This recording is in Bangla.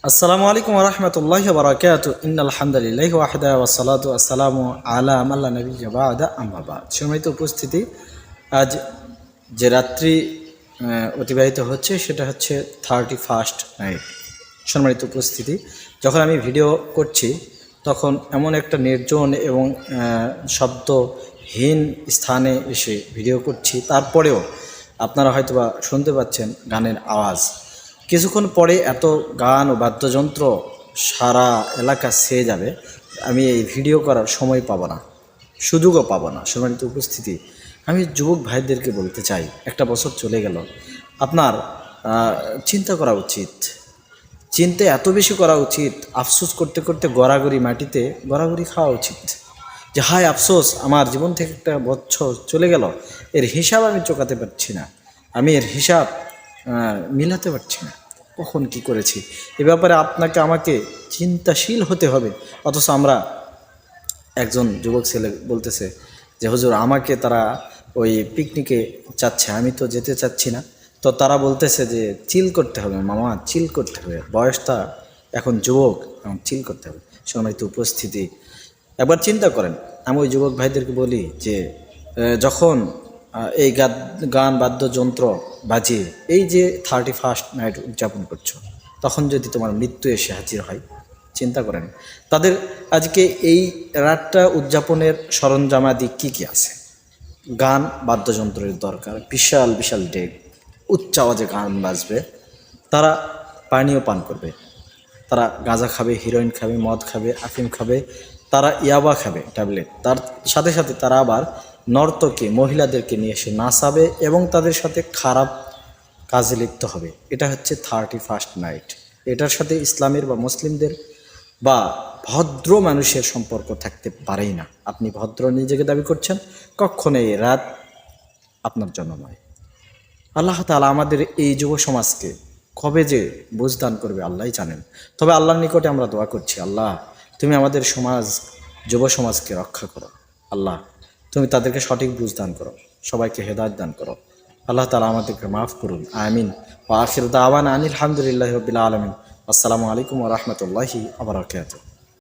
আসসালামু আলাইকুম ওয়া রাহমাতুল্লাহি ওয়া বারাকাতুহু ইন্নাল হামদালিল্লাহি ওয়াহদা ওয়াস সালাতু ওয়াসসালামু আলা মান লা নাবিয়্যা বা'দা আম্মা বা'দ। সম্মানিত উপস্থিতি, আজ যে রাত্রি অতিবাহিত হচ্ছে সেটা হচ্ছে 31st নাইট। সম্মানিত উপস্থিতি, যখন আমি ভিডিও করছি তখন এমন একটা নির্জন এবং শব্দহীন স্থানে এসে ভিডিও করছি, তারপরেও আপনারা হয়তোবা শুনতে পাচ্ছেন গানের আওয়াজ। কিছুক্ষণ পরে এত গান ও বাদ্যযন্ত্র সারা এলাকা ছেয়ে যাবে, আমি এই ভিডিও করার সময় পাবো না, সুযোগও পাবো না। সম্মানিত উপস্থিতি, আমি যুবক ভাইদেরকে বলতে চাই, একটা বছর চলে গেল, আপনার চিন্তা করা উচিত, চিন্তা এত বেশি করা উচিত, আফসোস করতে করতে গড়াগড়ি মাটিতে গড়াগড়ি খাওয়া উচিত যে হায় আফসোস, আমার জীবন থেকে একটা বছর চলে গেল, এর হিসাব আমি চোকাতে পারছি না, আমি এর হিসাব মিলাতে পারছি না, কখন কি করেছি। এ ব্যাপারে আপনাকে আমাকে চিন্তাশীল হতে হবে। অথচ আমরা একজন যুবক ছেলে বলতেছে যে হুজুর, আমাকে তারা ওই পিকনিকে চাচ্ছে, আমি তো যেতে চাচ্ছি না। তো তারা বলতেছে যে চিল করতে হবে মামা, চিল করতে হবে, বয়সটা এখন যুবক, এখন চিল করতে হবে। সম্মানিত উপস্থিতি, একবার চিন্তা করেন, আমি ওই যুবক ভাইদেরকে বলি যে যখন এই গান বাদ্যযন্ত্র বাজিয়ে এই যে 31st নাইট উদযাপন করছো, তখন যদি তোমার মৃত্যু এসে হাজির হয়, চিন্তা করেন তাদের আজকে এই রাতটা উদযাপনের সরঞ্জামাদি কী কী আছে। গান বাদ্যযন্ত্রের দরকার, বিশাল বিশাল ডেক, উচ্চ আওয়াজে গান বাজবে, তারা পানীয় পান করবে, তারা গাঁজা খাবে, হিরোইন খাবে, মদ খাবে, আফিম খাবে, তারা ইয়াবা খাবে ট্যাবলেট, তার সাথে সাথে তারা আবার নর্তকে মহিলাদেরকে নিয়ে এসে নাচাবে এবং তাদের সাথে খারাপ কাজে লিপ্ত হবে। এটা হচ্ছে 31st নাইট। এটার সাথে ইসলামের বা মুসলিমদের বা ভদ্র মানুষের সম্পর্ক থাকতে পারেই না। আপনি ভদ্র নিজেকে দাবি করছেন, কখনো এই রাত আপনার জন্য নয়। আল্লাহ তাআলা আমাদের এই যুব সমাজকে কবে যে বুঝদান করবে আল্লাহই জানেন। তবে আল্লাহর নিকটে আমরা দোয়া করছি, আল্লাহ তুমি আমাদের সমাজ, যুব সমাজকে রক্ষা করো। আল্লাহ তুমি তাদেরকে সঠিক বুঝদান করো, সবাইকে হেদায়েত দান করো। আল্লাহ তাআলা আমাদেরকে মাফ করুন, আমিন। ওয়া আখিরু দাওয়ানা আনিল হামদুলিল্লাহি রাব্বিল আলামিন। আসসালামু আলাইকুম ওয়া রাহমাতুল্লাহি ওয়া বারাকাতুহু।